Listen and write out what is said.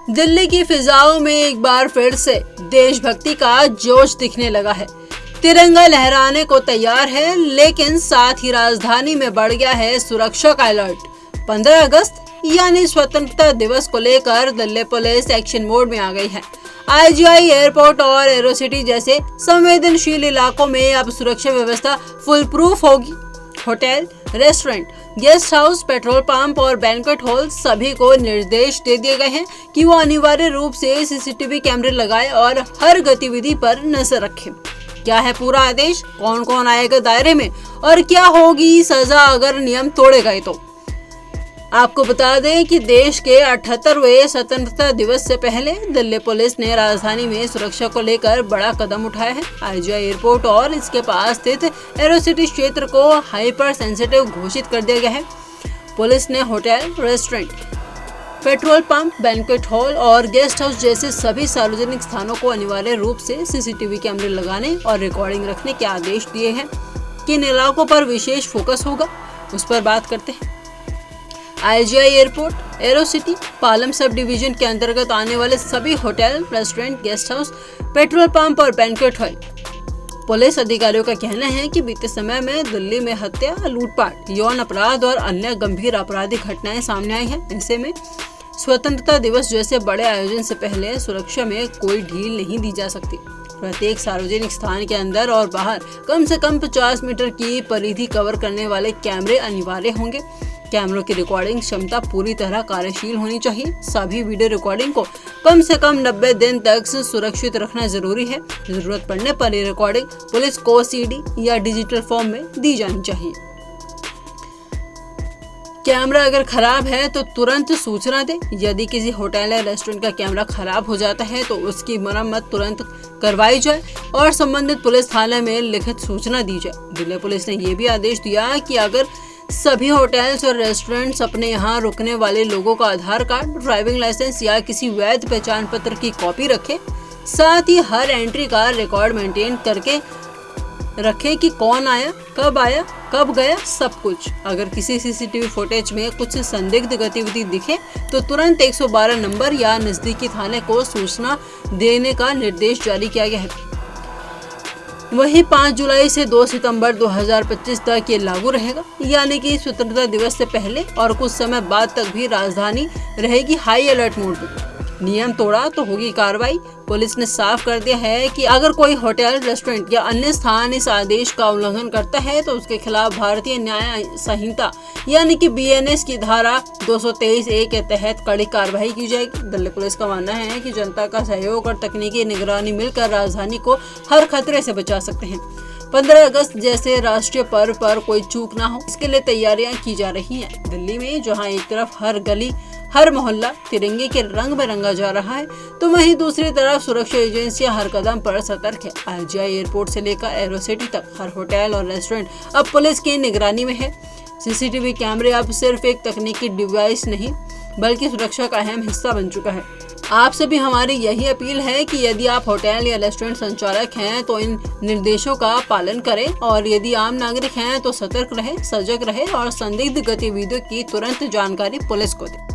दिल्ली की फिजाओं में एक बार फिर से देशभक्ति का जोश दिखने लगा है। तिरंगा लहराने को तैयार है, लेकिन साथ ही राजधानी में बढ़ गया है सुरक्षा का अलर्ट। 15 अगस्त यानी स्वतंत्रता दिवस को लेकर दिल्ली पुलिस एक्शन मोड में आ गई है। आईजीआई एयरपोर्ट और एरोसिटी जैसे संवेदनशील इलाकों में अब सुरक्षा व्यवस्था फुल प्रूफ होगी। Hotel, restaurant, guest house, petrol pump और बैंक्वेट हॉल सभी को निर्देश दे दिए गए हैं कि वो अनिवार्य रूप से सीसीटीवी कैमरे लगाएं और हर गतिविधि पर नजर रखें। क्या है पूरा आदेश, कौन कौन आएगा दायरे में और क्या होगी सजा अगर नियम तोड़े गए तो। आपको बता दें कि देश के 78वें स्वतंत्रता दिवस से पहले दिल्ली पुलिस ने राजधानी में सुरक्षा को लेकर बड़ा कदम उठाया है। आईजीआई एयरपोर्ट और इसके पास स्थित एरोसिटी क्षेत्र को हाइपर सेंसिटिव घोषित कर दिया गया है। पुलिस ने hotel, restaurant, petrol pump, banquet hall और गेस्ट हाउस जैसे सभी सार्वजनिक स्थानों को अनिवार्य रूप से सीसीटीवी कैमरे लगाने और रिकॉर्डिंग रखने के आदेश दिए हैं। किन इलाकों पर विशेष फोकस होगा, उस पर बात करते हैं। IGI airport, Aerocity, Palam sub division के अंतर्गत आने वाले सभी hotel, restaurant, guest house, petrol pump और बैंक्वेट हॉल। पुलिस अधिकारियों का कहना है कि बीते समय में दिल्ली में हत्या, लूटपाट, यौन अपराध और अन्य गंभीर आपराधिक घटनाएं सामने आई हैं। ऐसे में स्वतंत्रता दिवस जैसे बड़े आयोजन से पहले सुरक्षा में कोई ढील नहीं दी जा सकती। प्रत्येक सार्वजनिक स्थान के अंदर और बाहर कम से कम 50 मीटर की परिधि कवर करने वाले कैमरे अनिवार्य होंगे। कैमरों की रिकॉर्डिंग क्षमता पूरी तरह कार्यशील होनी चाहिए। सभी वीडियो रिकॉर्डिंग को कम से कम 90 दिन तक सुरक्षित रखना जरूरी है। जरूरत पड़ने पर ये रिकॉर्डिंग पुलिस को सीडी या डिजिटल फॉर्म में दी जानी चाहिए। कैमरा अगर खराब है तो तुरंत सूचना दें। यदि किसी होटल या रेस्टोरेंट का कैमरा खराब हो जाता है तो उसकी मरम्मत तुरंत करवाई जाए और संबंधित पुलिस थाने में लिखित सूचना दी जाए। दिल्ली पुलिस ने यह भी आदेश दिया कि अगर सभी होटल्स और रेस्टोरेंट्स अपने यहाँ रुकने वाले लोगों का आधार कार्ड, ड्राइविंग लाइसेंस या किसी वैध पहचान पत्र की कॉपी रखें। साथ ही हर एंट्री का रिकॉर्ड मेंटेन करके रखें कि कौन आया, कब गया, सब कुछ। अगर किसी सीसीटीवी फुटेज में कुछ संदिग्ध गतिविधि दिखे तो तुरंत 112 नंबर या नजदीकी थाने को सूचना देने का निर्देश जारी किया गया है। वही 5 जुलाई से 2 सितंबर 2025 तक ये लागू रहेगा, यानी कि स्वतंत्रता दिवस से पहले और कुछ समय बाद तक भी राजधानी रहेगी हाई अलर्ट मोड में। नियम तोड़ा तो होगी कार्रवाई। पुलिस ने साफ कर दिया है कि अगर कोई होटल, रेस्टोरेंट या अन्य स्थान इस आदेश का उल्लंघन करता है तो उसके खिलाफ भारतीय न्याय संहिता यानी कि बीएनएस की धारा 223A के तहत कड़ी कार्रवाई की जाएगी। दिल्ली पुलिस का मानना है कि जनता का सहयोग और तकनीकी निगरानी मिलकर राजधानी को हर खतरे से बचा सकते हैं। 15 अगस्त जैसे राष्ट्रीय पर्व पर कोई चूक ना हो, इसके लिए तैयारियां की जा रही हैं। दिल्ली में जहां एक तरफ हर गली, हर मोहल्ला तिरंगे के रंग में रंगा जा रहा है, तो वहीं दूसरी तरफ सुरक्षा एजेंसियां हर कदम पर सतर्क है। आईजीआई एयरपोर्ट से लेकर एरोसिटी तक हर होटल और रेस्टोरेंट अब पुलिस की निगरानी में है। सीसीटीवी कैमरे अब सिर्फ एक तकनीकी डिवाइस नहीं बल्कि सुरक्षा का अहम हिस्सा बन चुका है। आपसे भी हमारी यही अपील है कि यदि आप होटल या रेस्टोरेंट संचालक हैं तो इन निर्देशों का पालन करें और यदि आम नागरिक हैं तो सतर्क रहें, सजग रहें और संदिग्ध गतिविधियों की तुरंत जानकारी पुलिस को दें।